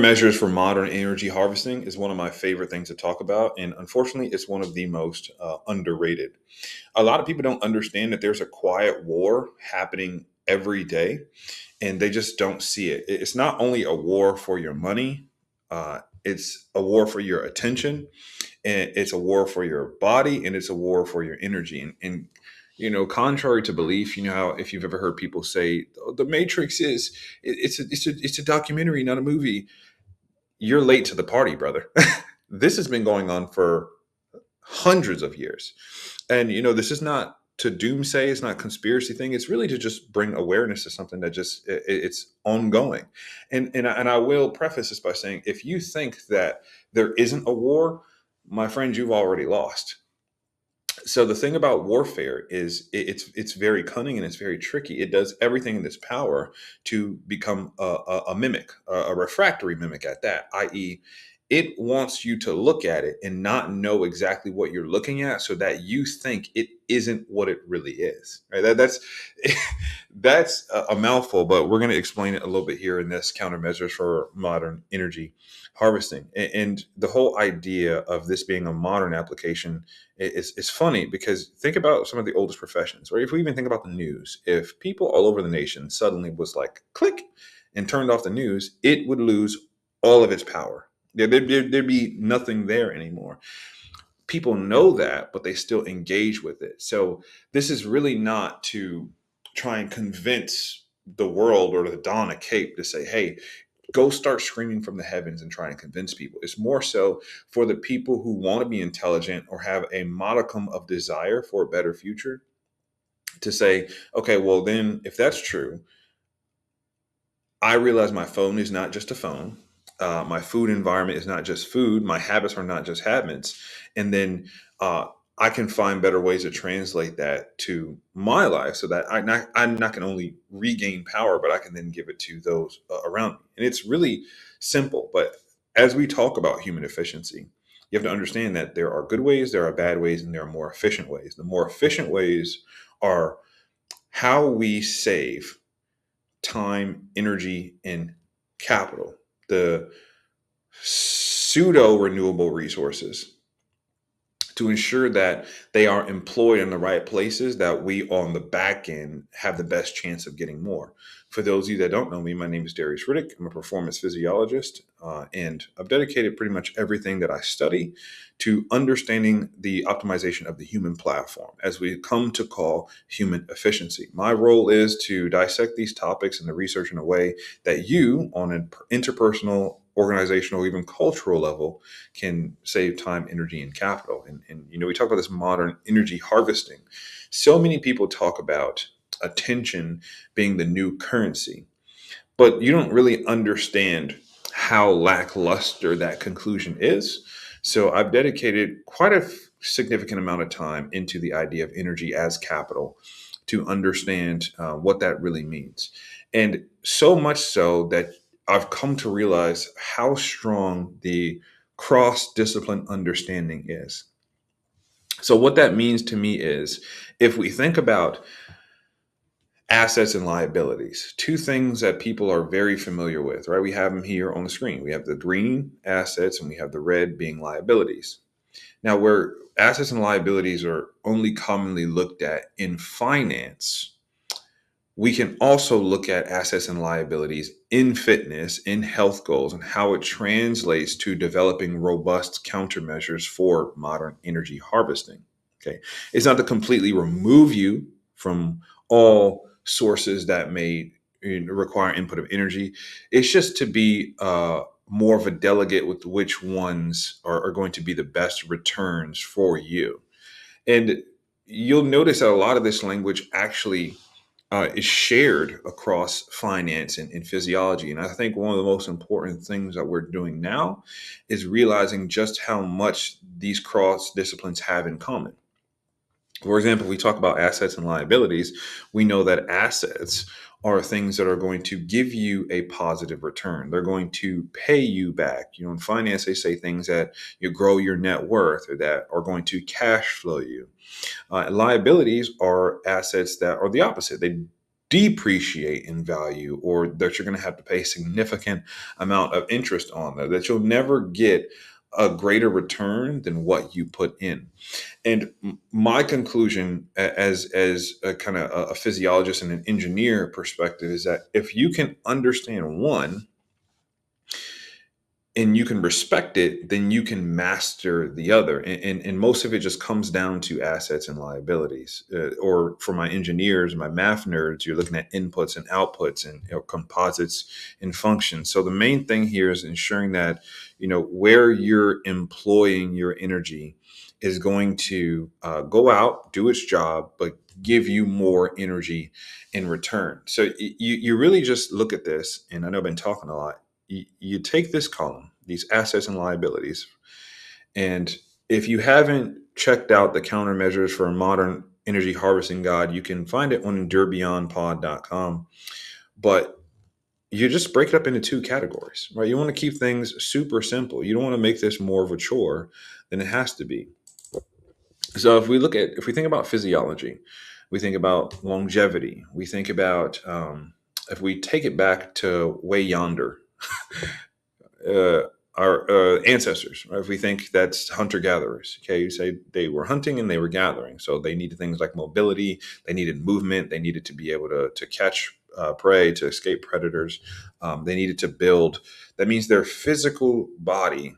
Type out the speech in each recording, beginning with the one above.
Measures for modern energy harvesting is one of my favorite things to talk about. And unfortunately, it's one of the most underrated. A lot of people don't understand that there's a quiet war happening every day, and they just don't see it. It's not only a war for your money, it's a war for your attention, and it's a war for your body, and it's a war for your energy. And contrary to belief, you know how if you've ever heard people say, "Oh, the Matrix is it's a documentary, not a movie," you're late to the party, brother. This has been going on for hundreds of years. And this is not to doomsay, it's not a conspiracy thing. It's really to just bring awareness to something that just it's ongoing. And I will preface this by saying, if you think that there isn't a war, my friend, you've already lost. So the thing about warfare is it's very cunning and it's very tricky. It does everything in its power to become a mimic, a refractory mimic at that, i.e., it wants you to look at it and not know exactly what you're looking at, so that you think it isn't what it really is. Right? That's a mouthful, but we're going to explain it a little bit here in this countermeasures for modern energy harvesting. And the whole idea of this being a modern application is funny, because think about some of the oldest professions, right? If we even think about the news, if people all over the nation suddenly was like click and turned off the news, it would lose all of its power. There'd be nothing there anymore. People know that, but they still engage with it. So this is really not to try and convince the world or to don a cape to say, hey, go start screaming from the heavens and try and convince people. It's more so for the people who want to be intelligent or have a modicum of desire for a better future to say, okay, well, then if that's true, I realize my phone is not just a phone. My food environment is not just food. My habits are not just habits. And then I can find better ways to translate that to my life, so that I not can only regain power, but I can then give it to those around me. And it's really simple. But as we talk about human efficiency, you have to understand that there are good ways, there are bad ways, and there are more efficient ways. The more efficient ways are how we save time, energy, and capital. The pseudo renewable resources, to ensure that they are employed in the right places, that we on the back end have the best chance of getting more. For those of you that don't know me, my name is Darius Riddick. I'm a performance physiologist, and I've dedicated pretty much everything that I study to understanding the optimization of the human platform, as we come to call human efficiency. My role is to dissect these topics and the research in a way that you, on an interpersonal, organizational, or even cultural level, can save time, energy, and capital. And we talk about this modern energy harvesting. So many people talk about attention being the new currency, but you don't really understand how lackluster that conclusion is. So I've dedicated quite a significant amount of time into the idea of energy as capital, to understand what that really means. And so much so that I've come to realize how strong the cross discipline understanding is. So, what that means to me is, if we think about assets and liabilities, two things that people are very familiar with, right? We have them here on the screen. We have the green assets and we have the red being liabilities. Now, where assets and liabilities are only commonly looked at in finance, we can also look at assets and liabilities in fitness, in health goals, and how it translates to developing robust countermeasures for modern energy harvesting. Okay. It's not to completely remove you from all sources that may require input of energy. It's just to be more of a delegate with which ones are going to be the best returns for you. And you'll notice that a lot of this language actually is shared across finance and physiology. And I think one of the most important things that we're doing now is realizing just how much these cross disciplines have in common. For example, we talk about assets and liabilities. We know that assets are things that are going to give you a positive return. They're going to pay you back. In finance, they say things that you grow your net worth, or that are going to cash flow you. Liabilities are assets that are the opposite. They depreciate in value, or that you're going to have to pay a significant amount of interest on that you'll never get a greater return than what you put in. And my conclusion, as a kind of a physiologist and an engineer perspective, is that if you can understand one and you can respect it, then you can master the other. And most of it just comes down to assets and liabilities. Or for my engineers, my math nerds, you're looking at inputs and outputs and composites and functions. So the main thing here is ensuring that where you're employing your energy is going to go out, do its job, but give you more energy in return. So you really just look at this, and I know I've been talking a lot. You take this column, these assets and liabilities, and if you haven't checked out the countermeasures for a modern energy harvesting guide, you can find it on endurebeyondpod.com. But you just break it up into two categories, right? You want to keep things super simple. You don't want to make this more of a chore than it has to be. So if we think about physiology, we think about longevity, we think about if we take it back to way yonder, uh, our ancestors, right? If we think that's hunter gatherers, okay, you say they were hunting and they were gathering, so they needed things like mobility, they needed movement, they needed to be able to catch prey, to escape predators, they needed to build. That means their physical body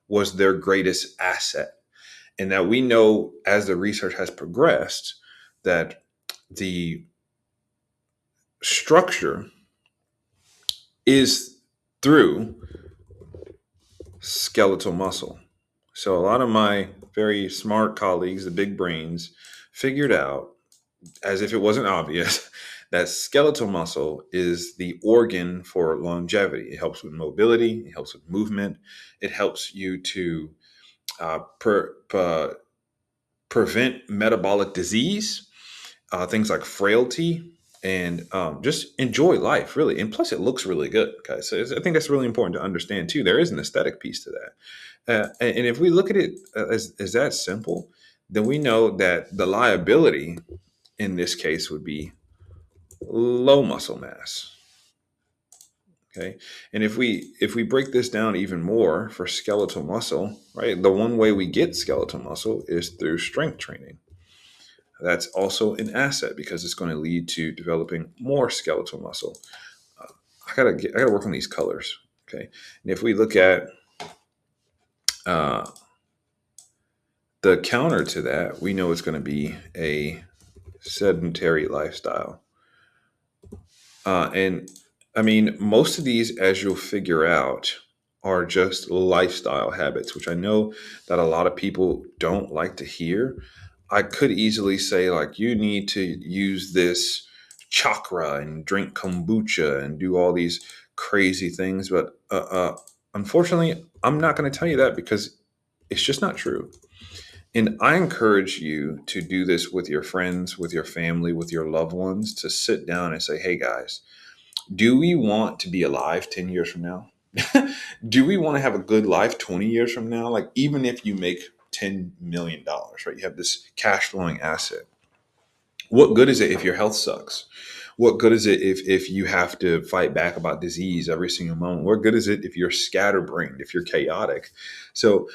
was their greatest asset, and that we know as the research has progressed that the structure is through skeletal muscle. So a lot of my very smart colleagues, the big brains, figured out, as if it wasn't obvious, that skeletal muscle is the organ for longevity. It helps with mobility, it helps with movement, it helps you to uh, per, prevent metabolic disease, things like frailty, and just enjoy life, really. And plus, it looks really good. Okay, so I think that's really important to understand too. There is an aesthetic piece to that, and if we look at it as that simple, then we know that the liability in this case would be low muscle mass. Okay, and if we break this down even more for skeletal muscle, right? The one way we get skeletal muscle is through strength training. That's also an asset because it's going to lead to developing more skeletal muscle. Uh, I gotta work on these colors. Okay, and if we look at uh, the counter to that, we know it's going to be a sedentary lifestyle. And I mean, most of these, as you'll figure out, are just lifestyle habits, which I know that a lot of people don't like to hear. I could easily say, like, you need to use this chakra and drink kombucha and do all these crazy things. But unfortunately, I'm not going to tell you that because it's just not true. And I encourage you to do this with your friends, with your family, with your loved ones, to sit down and say, hey, guys, do we want to be alive 10 years from now? Do we want to have a good life 20 years from now? Like, even if you make $10 million, right? You have this cash flowing asset. What good is it if your health sucks? What good is it if you have to fight back about disease every single moment? What good is it if you're scatterbrained, if you're chaotic? So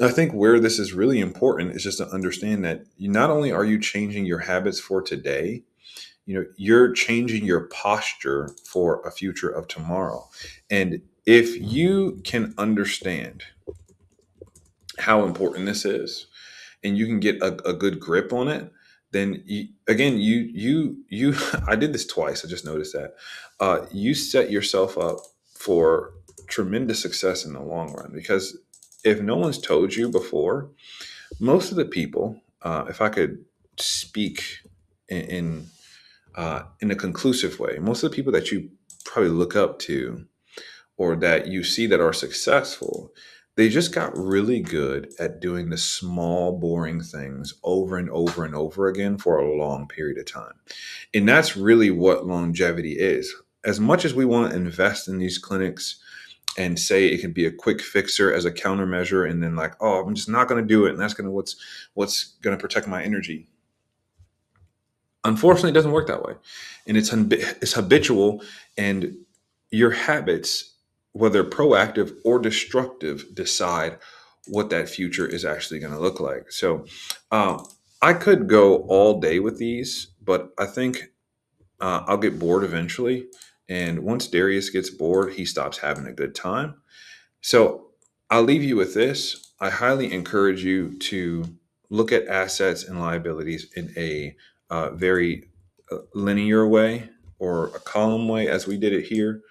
I think where this is really important is just to understand that not only are you changing your habits for today, you're changing your posture for a future of tomorrow. And if you can understand how important this is and you can get a good grip on it, then again, you I did this twice, I just noticed that you set yourself up for tremendous success in the long run. Because if no one's told you before, most of the people, if I could speak in in a conclusive way, most of the people that you probably look up to or that you see that are successful, they just got really good at doing the small, boring things over and over and over again for a long period of time. And that's really what longevity is. As much as we want to invest in these clinics and say it can be a quick fixer as a countermeasure, and then like, oh, I'm just not going to do it, and that's going to what's going to protect my energy. Unfortunately, it doesn't work that way, and it's habitual, and your habits, whether proactive or destructive, decide what that future is actually going to look like. So, um, I could go all day with these, but I think I'll get bored eventually. And once Darius gets bored, he stops having a good time. So I'll leave you with this. I highly encourage you to look at assets and liabilities in a very linear way, or a column way, as we did it here,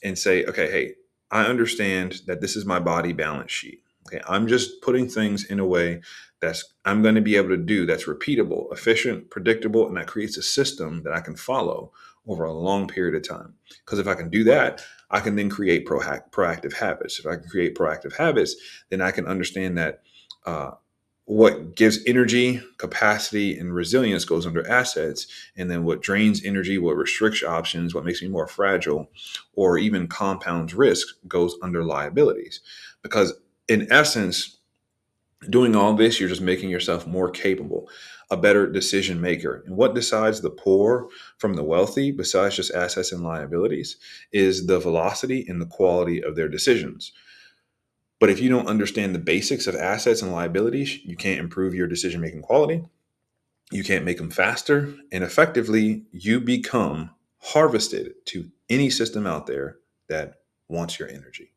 and say, okay, hey, I understand that this is my body balance sheet. Okay, I'm just putting things in a way that's I'm going to be able to do, that's repeatable, efficient, predictable, and that creates a system that I can follow over a long period of time. Because if I can do that, I can then create proactive habits. If I can create proactive habits, then I can understand that what gives energy, capacity, and resilience goes under assets. And then what drains energy, what restricts options, what makes me more fragile, or even compounds risk goes under liabilities. Because in essence, doing all this, you're just making yourself more capable, a better decision maker. And what decides the poor from the wealthy, besides just assets and liabilities, is the velocity and the quality of their decisions. But if you don't understand the basics of assets and liabilities, you can't improve your decision making quality. You can't make them faster. And effectively, you become harvested to any system out there that wants your energy.